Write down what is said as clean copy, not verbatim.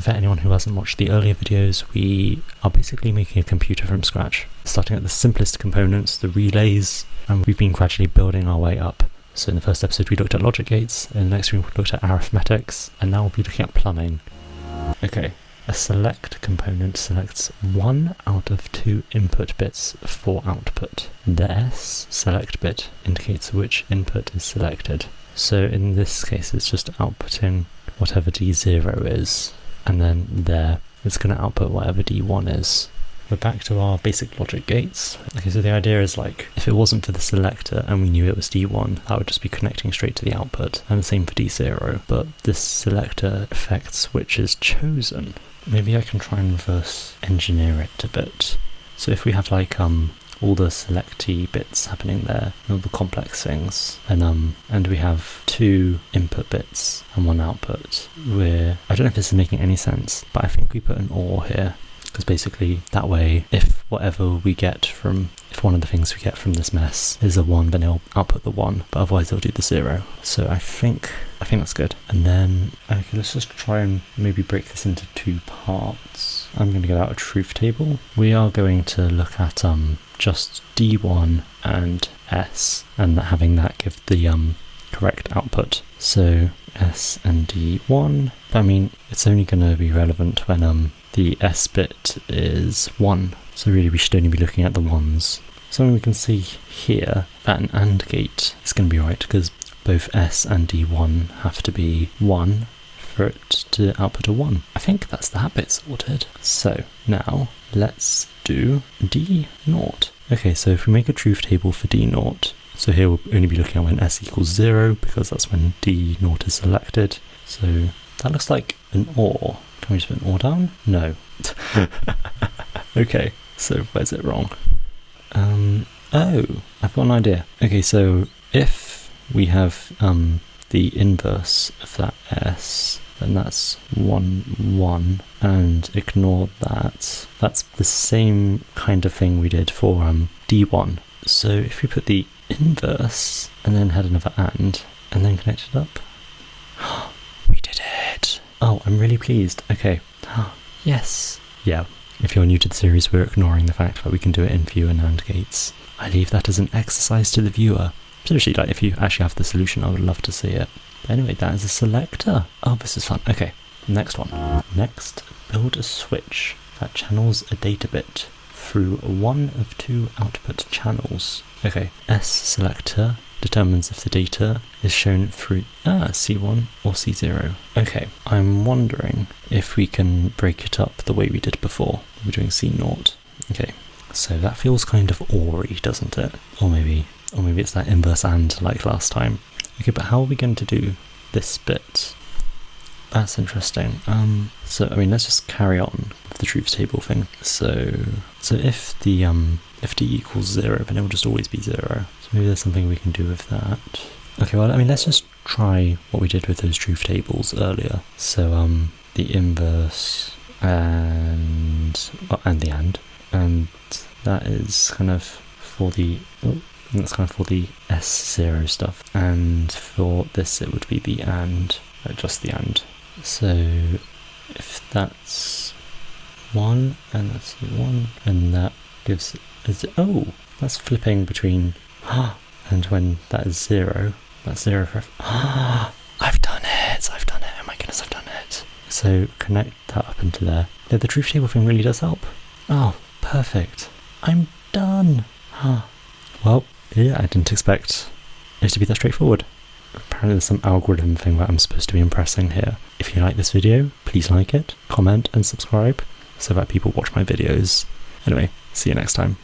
for anyone who hasn't watched the earlier videos, we are basically making a computer from scratch, starting at the simplest components, the relays, and we've been gradually building our way up. So in the first episode we looked at logic gates, in the next we looked at arithmetics, and now we'll be looking at plumbing. Okay, a select component selects 1 out of 2 input bits for output. The S select bit indicates which input is selected. So in this case it's just outputting whatever D0 is, and then there it's going to output whatever D1 is. We're back to our basic logic gates. Okay, so the idea is like, if it wasn't for the selector and we knew it was D1, that would just be connecting straight to the output, and the same for D0, but this selector affects which is chosen. Maybe I can try and reverse engineer it a bit. So if we have like all the selectee bits happening there, all the complex things, and we have 2 input bits and 1 output, I don't know if this is making any sense, but I think we put an OR here, because basically that way if one of the things we get from this mess is a 1, then it'll output the 1, but otherwise it'll do the 0. So I think that's good. And then, okay, let's just try and maybe break this into 2 parts. I'm going to get out a truth table. We are going to look at just D1 and S, and having that give the correct output. So S and D1, I mean, it's only going to be relevant when the S bit is 1, so really we should only be looking at the 1s. So we can see here that an AND gate is going to be right, because both S and D1 have to be 1 for it to output a 1. I think that's that bit sorted. So now let's do D0. Okay, so if we make a truth table for D0, so here we'll only be looking at when S equals 0, because that's when D0 is selected. So that looks like an OR. Can we just put an OR down? No. Okay, so where's it wrong? Oh, I've got an idea. Okay, so if we have the inverse of that S, then that's 1, 1, and ignore that. That's the same kind of thing we did for D1. So if we put the inverse and then had another and then connect it up, we did it! Oh, I'm really pleased. Okay. Yes. Yeah. If you're new to the series, we're ignoring the fact that we can do it in fewer NAND gates. I leave that as an exercise to the viewer. Seriously, like, if you actually have the solution, I would love to see it. But anyway, that is a selector. Oh, this is fun. Okay, next one. Next, build a switch that channels a data bit through 1 of 2 output channels. Okay, S selector determines if the data is shown through C1 or C0. Okay, I'm wondering if we can break it up the way we did before. We're doing C0. Okay, so that feels kind of OR-y, doesn't it? Or maybe it's that inverse AND like last time. Okay, but how are we going to do this bit? That's interesting. So I mean, let's just carry on with the truth table thing. So if the if D equals 0, then it will just always be 0. So maybe there's something we can do with that. Okay, well, I mean, let's just try what we did with those truth tables earlier. So the inverse and the AND, and that is kind of for the S0 stuff, and for this it would be the AND, just the AND. So if that's 1 and that's 1, and that gives that's flipping between and when that is 0, that's 0 for I've done it! Oh my goodness, I've done it! So connect that up into there. Yeah, the truth table thing really does help. Oh, perfect. I'm done! Well, yeah, I didn't expect it to be that straightforward. Apparently there's some algorithm thing that I'm supposed to be impressing here. If you like this video, please like it, comment and subscribe so that people watch my videos. Anyway, see you next time.